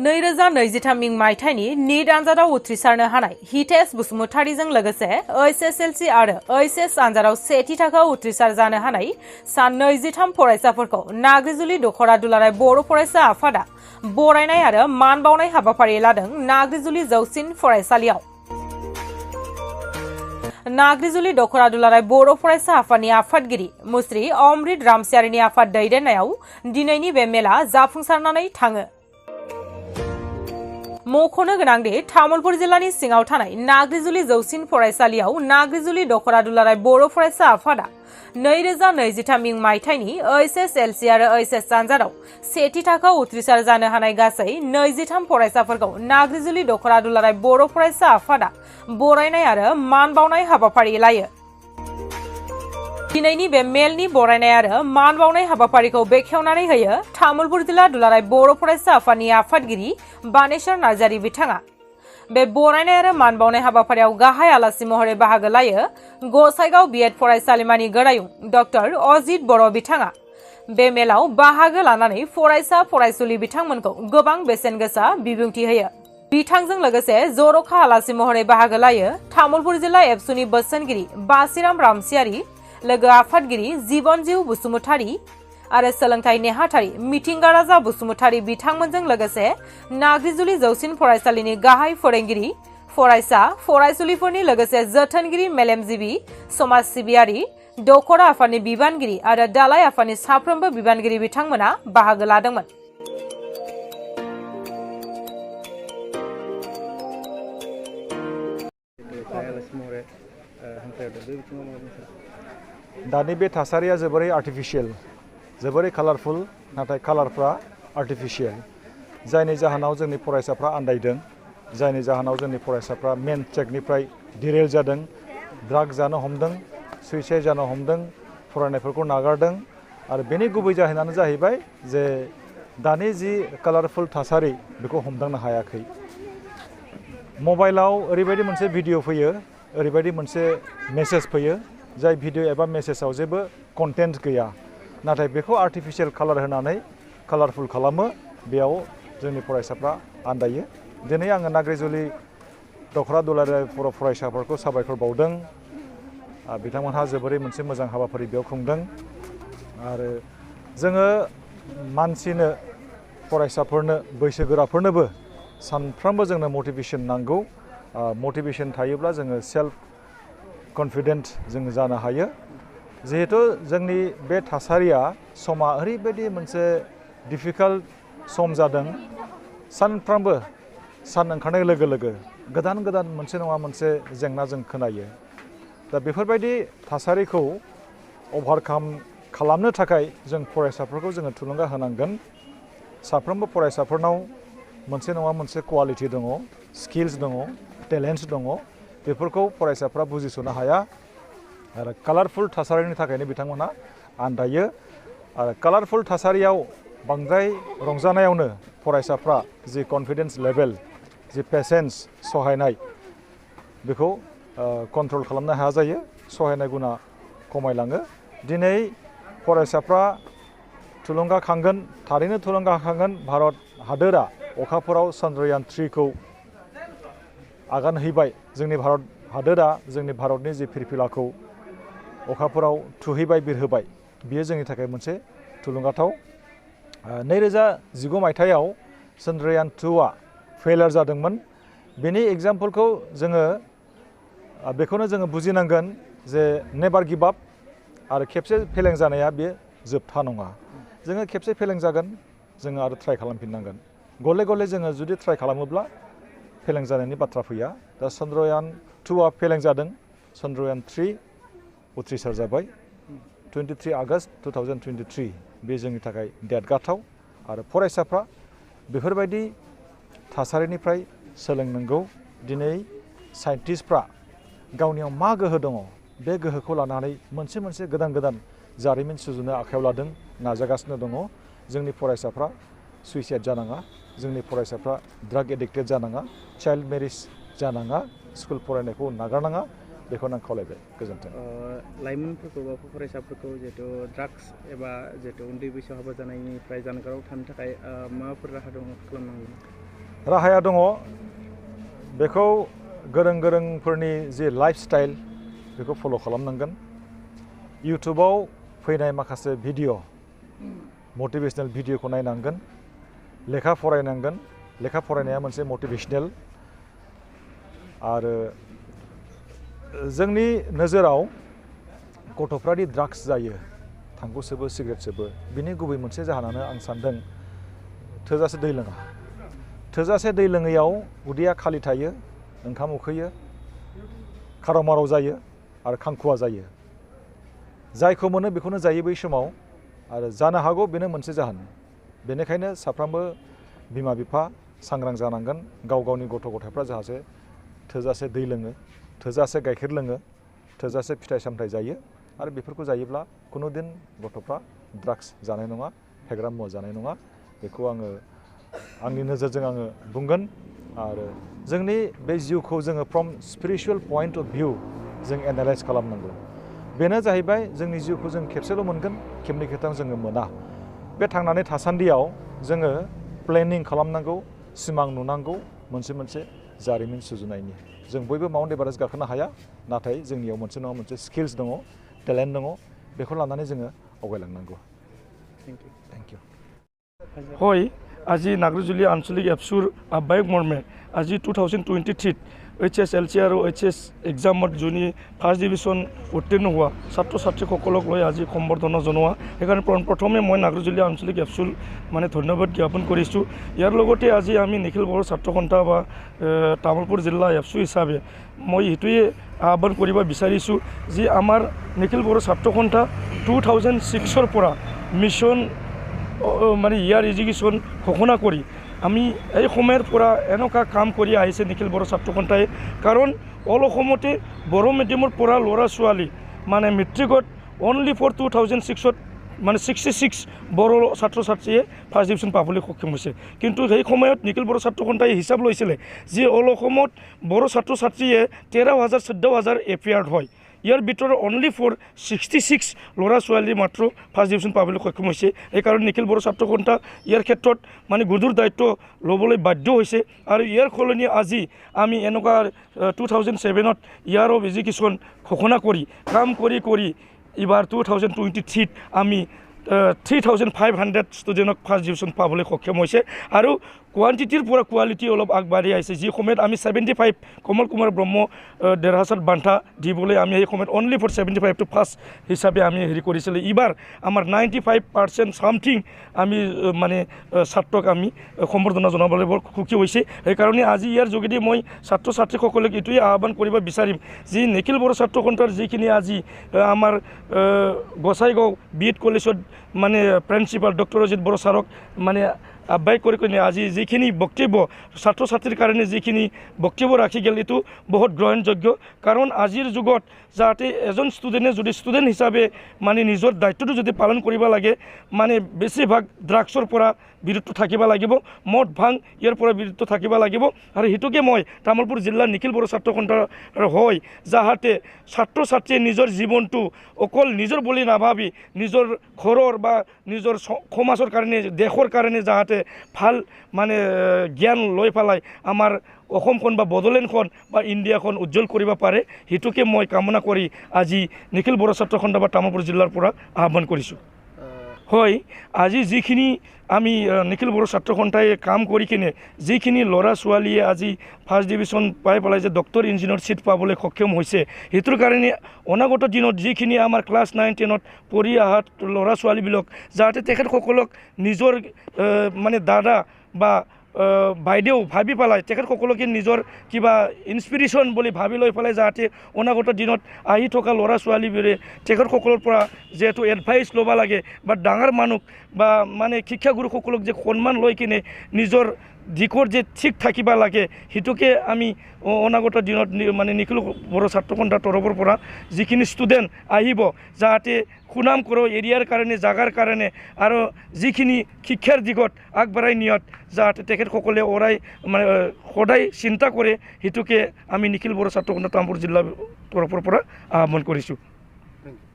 2023 मायथाइनि नीट आनजादाव उथ्रिसारनो हानाय हितेश बसुमतारीजों लोगोसे HSLC आरो HS आनजादाव सेथि थाखोआव उथ्रिसार जानो हानाय सा 23 फरायसाफोरखौ नाग्रिजुलि दख'र दुलाराय बर' फरायसा आफादा बरायनाय आरो मान बावनाय हाबाफारि लादों नाग्रिजुलि जौसिन फरायसालियाव। नाग्रिजुलि दख'र दुलाराय बर' फरायसा आफादनि आफादगिरि मुस्रि अमृत रामसियारिनि आफाद दैदेननायाव दिनैनि बे मेला जाफुंसारनानै थाङो। मख'नो गोनांदि तामुलपुर जिल्लानि सिङाव थानाय नाग्रिजुलि जौसिन फरायसालियाव नाग्रिजुलि दख'र दुलाराय बर' फरायसा आफादा 2023 मायथाइनि HSLC आरो HS आनजादाव सेथि थाखोआव उथ्रिसार जानो हानाय गासै 23 फरायसाफोरखौ नाग्रिजुलि दख'र दुलाराय बर' फरायसा आफादा बरायनाय आरो मान बावनाय हाबाफारि लायो। दिनैनि बे मेलनि बरायनाय आरो मान बावनाय हाबाफारिखौ बेखेवनानै होयो तामुलपुर जिल्ला दुलाराय बर' फरायसा आफादनि आफादगिरि बानेश्वर नार्जारी बिथाङा। बे बरायनाय आरो मान बावनाय हाबाफारियाव गाहाय आलासि महरै बाहागो लायो गसाइगाव बिएड फरायसालिमानि गोरायुं डक्टर अजित बर' बिथाङा। बे मेलाव बाहागो लानानै फरायसा फरायसुलि बिथांमोनखौ गोबां बेसेन गोसा बिबुंथि होयो। बिथांजों लोगोसे जर'खा आलासि महरै बाहागो लायो तामुलपुर जिल्ला एबसुनि बोसोनगिरि बासिराम रामसियारि, लोगो आफादगिरि जीवन जिउ बसुमतारी आरो सोलोंथाइ नेहाथारि मिथिंगा राजा बसुमतारी बिथांमोनजों लोगोसे नाग्रिजुलि जौसिन फरायसालिनि गाहाय फोरोंगिरि, फरायसा फरायसुलिफोरनि लोगोसे जोथोनगिरि मेलेमजिबि, समाज सिबियारि, दख'र आफादनि बिबानगिरि आरो दालाय आफादनि साफ्रोमबो बिबानगिरि बिथांमोना बाहागो लादोंमोन। दानि बे थासारिया जोबोरै आर्टिफिशियेल, जोबोरै कालारफुल, नाथाय कालारफ्रा आर्टिफिशियेल, जायनि जाहोनाव जोंनि फरायसाफ्रा आन्दायदों, जायनि जाहोनाव जोंनि फरायसाफ्रा मेन ट्रेकनिफ्राय डिरेल जादों, ड्राग जानो हमदों, सुइसाइड जानो हमदों, फरायनायफोरखौ नागारदों। आरो बेनि गुबै जाहोनानो जाहैबाय जे दानि जि कालारफुल थासारि बेखौ हमदांनो हायाखै। मबाइलाव ओरैबायदि मोनसे भिडिअ फैयो, ओरैबायदि मोनसे मेसेज फैयो, जाय भिडिअ एबा मेसेजाव जेबो कन्टेन्ट गैया, नाथाय बेखौ आर्टिफिशियेल कालार होनानै कालारफुल खालामो, बेयाव जोंनि फरायसाफ्रा आन्दायो। दिनै आङो नाग्रिजुलि दख'र दुलाराय बर' फरायसाफोरखौ साबायखर बावदों। बिथांमोनहा जोबोरै मोनसे मोजां हाबाफारि बेयाव खुंदों। आरो जोङो मानसिनो, फरायसाफोरनो, बैसोगोराफोरनोबो सानफ्रोमबो जोंनो मटिभेसन नांगौ। मटिभेसन थायोब्ला जोङो सेल्फ कन्फिडेन्ट जों जानो हायो। जिहेतु जोंनि बे थासारिया समा ओरैबायदि मोनसे डिफिकाल्ट सम जादों, सानफ्रोमबो सान ओंखारनाय लोगो लोगो गोदान गोदान मोनसे नङा मोनसे जेंना जों खोनायो। दा बेफोरबायदि थासारिखौ अभारकाम खालामनो थाखाय जों फरायसाफोरखौ जोङो थुलुंगा होनांगोन। साफ्रोमबो फरायसाफोरनाव मोनसे नङा मोनसे क्वालिटि दङ, स्किल्स दङ, टेलेन्ट्स दङ, बेफोरखौ फरायसाफ्रा बुजिस'नो हाया। आरो कालारफुल थासारिनि थाखायनो बिथांमोना आन्दायो। आरो कालारफुल थासारियाव बांद्राय रंजानायावनो फरायसाफ्रा जि कन्फिडेन्स लेभेल, जि पेसेन्स, सहायनाय, बेखौ कन्ट्रल खालामनो हाया जायो, सहायनाय गुना खमायलाङो। दिनै फरायसाफ्रा थुलुंगाखांगोन, थारैनो थुलुंगाखांगोन। भारत हादोरा अखाफोराव चन्द्रयान 3 खौ आगान हैबाय। जोंनि भारत हादोरा जोंनि भारतनि जि फिरफिलाखौ अखाफोराव थुहैबाय, बिरहोबाय, बियो जोंनि थाखाय मोनसे थुलुंगाथाव। 2019 मायथाइयाव चन्द्रयान 2आ फेलार जादोंमोन। बेनि एग्जाम्पलखौ जोङो बेखौनो जोङो बुजिनांगोन जे नेभार गिभ आप। आरो खेबसे फेलें जानाया बे जोबथा नङा। जोङो खेबसे फेलें जागोन, जोङो आरो ट्राइ खालामफिननांगोन। गले गले जोङो जुदि ट्राइ खालामोब्ला फेलें जानायनि बाथ्रा फैया। दा चन्द्रयान 2आ फेलें जादों, चन्द्रयान 3 उथ्रिसार जाबाय। 23 आगस्ट 2023 बे जोंनि थाखाय देरगाथाव। आरो फरायसाफ्रा बेफोरबायदि थासारिनिफ्राय सोलोंनांगौ। दिनै साइन्टिस्टफ्रा गावनियाव मा गोहो दङ, बे गोहोखौ लानानै मोनसे मोनसे गोदान गोदान जारिमिन सुजुनो आखायाव लादों, नाजागासिनो दङ। जोंनि फरायसाफ्रा सुइसाइड जानाङा, जोंनि फरायसाफ्रा ड्राग एडिक्टेड जानाङा, चाइल्ड मेरिज जानाङा, स्कुल फरायनायखौ नागारनाङा, बेखौनो आं खावलायबाय। गोजोन्थों। लाइमोनफोरखौ बा फरायसाफोरखौ जिहेतु ड्राग्स एबा जिहेतु उन्दै बैसोआव हाबा जानायनिफ्राय जानगाराव थानो थाखाय माबाफोर राहा दङ खालामनांगौ? राहाया दङ बेखौ गोरोंफोरनि जे लाइफस्टाइल बेखौ फल' खालामनांगोन इउटुबाव फैनाय माखासे भिडिअ मटिभेशनेल भिडिअखौ नायनांगोन लेखा फरायनांगोन लेखा फरायनाया मोनसे मटिभेशनेल आरो जोंनि नोजोराव गथ'फ्रादि ड्राग्स जायो थांखु सोबो सिगारेट सोबो बिनि गुबै मोनसे जाहोनानो आं सानदों थोजासे दै लोङा थोजासे दै लोङैयाव उदैया खालि थायो ओंखाम उखैयो खाराव माराव जायो आरो खांखुवा जायो जायखौ मोनो बेखौनो जायो बै समाव आरो जानो हागौ बेनो मोनसे जाहोन बेनिखायनो साफ्रोमबो बिमा बिफा सांग्रां जानांगोन गाव गावनि गथ' गथायफ्रा जाहाथे थोजासे दै लोङो थोजासे गाइखेर लोङो थोजासे फिथाइ सामथाइ जायो आरो बेफोरखौ जायोब्ला कुनु दिन गथ'फ्रा ड्राग्स जानाय नङा फेग्रा मुवा जानाय नङा बेखौ आङो आंनि नोजोरजों आङो बुंगोन आरो जोंनि बे जिउखौ जोङो फ्रम स्पिरिचुवेल पॉइंट अफ भिउ जों एनालाइज खालामनांगौ बेनो जाहैबाय जोंनि जिउखौ जों खेबसेल' मोनगोन खेबनै खेबथाम जोङो मोना बे थांनानै थासान्दियाव जोङो प्लेनिं खालामनांगौ सिमां नुनांगौ मोनसे जारिमिन सुजुनायनि जों बयबो माउन्ट एभारेस्ट गाखोनो हाया नाथाय जोंनियाव मोनसे नङा मोनसे स्किल्स दङ टेलेन्ट दङ बेखौ लानानै जोङो आवगायलांनांगौ थेंक इउ হয় আজি নাগৰজুলি আঞ্চলিক এপছুৰ আহ্বায়ক মৰ্মে আজি 2023 HSLC আৰু HS এক্সামত যোনি ফাৰ্ষ্ট ডিভিজন উত্তীৰ্ণ হোৱা ছাত্ৰ ছাত্ৰীসকলক লৈ আজি সম্বৰ্ধনা জনোৱা সেইকাৰণে প্ৰথমে মই নাগৰজুলি আঞ্চলিক এপছুল মানে ধন্যবাদ জ্ঞাপন কৰিছোঁ ইয়াৰ লগতে আজি আমি নিখিল বড়ো ছাত্ৰ সন্থা বা তামুলপুৰ জিলা এপছু হিচাপে মই এইটোৱে আহ্বান কৰিব বিচাৰিছোঁ যে আমাৰ নিখিল বড়ো ছাত্ৰ সন্থা 2006ৰ পৰা মিছন মানে ইয়াৰ এডুকেশ্যন ঘোষণা কৰি আমি এই সময়ৰ পৰা এনেকুৱা কাম কৰি আহিছে নিখিল বড়ো ছাত্ৰ সন্থাই কাৰণ অল অসমতে বড়ো মিডিয়ামৰ পৰা ল'ৰা ছোৱালী মানে মেট্ৰিকত অনলি ফৰ 2006ত মানে 66 বড়ো ছাত্ৰ ছাত্ৰীয়ে ফাৰ্ষ্ট ডিভিজন পাবলৈ সক্ষম হৈছে কিন্তু সেই সময়ত নিখিল বড়ো ছাত্ৰ সন্থাই হিচাপ লৈছিলে যে অল অসমত বড়ো ছাত্ৰ ছাত্ৰীয়ে 13,000 14,000 এপিয়াৰ্ড হয় ইয়াৰ ভিতৰত অনলি ফৰ 66 ল'ৰা ছোৱালী মাত্ৰ ফাৰ্ষ্ট ডিভিজন পাবলৈ সক্ষম হৈছে এইকাৰণে নিখিল বড়ো ছাত্ৰ সন্থা ইয়াৰ ক্ষেত্ৰত মানে গধুৰ দায়িত্ব ল'বলৈ বাধ্য হৈছে আৰু ইয়াৰ সলনি আজি আমি এনেকুৱা 2007ত ইয়াৰ অফ এডুকেশ্যন ঘোষণা কৰি কাম কৰি এইবাৰ 2023ত আমি 3,500 ষ্টুডেণ্টক ফাৰ্ষ্ট ডিভিজন পাবলৈ সক্ষম হৈছে আৰু কোৱান্টিটিৰ পৰা কোৱালিটি অলপ আগবাঢ়ি আহিছে যি সময়ত আমি 75 কমল কুমাৰ ব্ৰহ্ম 1,500 বান্ধা দিবলৈ আমি এই সময়ত অনলি ফৰ 75 টু ফাৰ্ষ্ট হিচাপে আমি হেৰি কৰিছিলোঁ এইবাৰ আমাৰ 95% চামথিং আমি মানে ছাত্ৰক আমি সম্বৰ্ধনা জনাবলৈ বৰ সুখী হৈছে সেইকাৰণে আজি ইয়াৰ যোগেদি মই ছাত্ৰ ছাত্ৰীসকলক এইটোৱে আহ্বান কৰিব বিচাৰিম যে নিখিল বড়ো ছাত্ৰ সন্থাৰ যিখিনি আজি আমাৰ গোসাইগাঁও BEd কলেজত মানে প্ৰিন্সিপাল ডক্টৰ অজিত বড়ো ছাৰক মানে আহ্বায়ক কৰি আজি যিখিনি বক্তব্য ছাত্ৰ ছাত্ৰীৰ কাৰণে যিখিনি বক্তব্য ৰাখি গ'ল এইটো বহুত গ্ৰহণযোগ্য কাৰণ আজিৰ যুগত যাতে এজন ষ্টুডেণ্টে যদি ষ্টুডেণ্ট হিচাপে মানে নিজৰ দায়িত্বটো যদি পালন কৰিব লাগে মানে বেছিভাগ ড্ৰাগছৰ পৰা বিৰত থাকিব লাগিব মদ ভাং ইয়াৰ পৰা বিৰত থাকিব লাগিব আৰু সেইটোকে মই তামুলপুৰ জিলাৰ নিখিল বড়ো ছাত্ৰ সন্থাৰ হয় যাতে ছাত্ৰ ছাত্ৰীয়ে নিজৰ জীৱনটো অকল নিজৰ বুলি নাভাবি নিজৰ ঘৰৰ বা নিজৰ সমাজৰ কাৰণে দেশৰ কাৰণে যাতে ভাল মানে জ্ঞান লৈ পেলাই আমাৰ অসমখন বা বড়োলেণ্ডখন বা ইণ্ডিয়াখন উজ্জ্বল কৰিব পাৰে সেইটোকে মই কামনা কৰি আজি নিখিল বড়ো ছাত্ৰ সন্থা বা তামুলপুৰ জিলাৰ পৰা আহ্বান কৰিছোঁ হয় আজি যিখিনি আমি নিখিল বড়ো ছাত্ৰ সন্থাই কাম কৰি কিনে যিখিনি ল'ৰা ছোৱালীয়ে আজি ফাৰ্ষ্ট ডিভিজন পাই পেলাই যে ডক্টৰ ইঞ্জিনিয়াৰ চিট পাবলৈ সক্ষম হৈছে সেইটোৰ কাৰণে অনাগত দিনত যিখিনি আমাৰ ক্লাছ 9 10ত পঢ়ি অহা ল'ৰা ছোৱালীবিলাক যাতে তেখেতসকলক নিজৰ মানে দাদা বা বাইদেউ ভাবি পেলাই তেখেতসকলকে নিজৰ কিবা ইনস্পিৰেশ্যন বুলি ভাবি লৈ পেলাই যাতে অনাগত দিনত আহি থকা ল'ৰা ছোৱালীবোৰে তেখেতসকলৰ পৰা যিহেতু এডভাইচ ল'ব লাগে বা ডাঙৰ মানুহ বা মানে শিক্ষাগুৰুসকলক যে সন্মান লৈ কিনে নিজৰ দিশৰ যে ঠিক থাকিব লাগে সেইটোকে আমি অনাগত দিনত মানে নিখিল বড়ো ছাত্ৰ সন্থাৰ তৰফৰ পৰা যিখিনি ষ্টুডেণ্ট আহিব যাতে সুনাম কৰোঁ এৰিয়াৰ কাৰণে জাগাৰ কাৰণে আৰু যিখিনি শিক্ষাৰ দিশত আগবঢ়াই নিয়ত যাতে তেখেতসকলে ওৰাই মানে সদায় চিন্তা কৰে সেইটোকে আমি নিখিল বড়ো ছাত্ৰ সন্থা তামুলপুৰ জিলাৰ তৰফৰ পৰা আহ্বান কৰিছোঁ।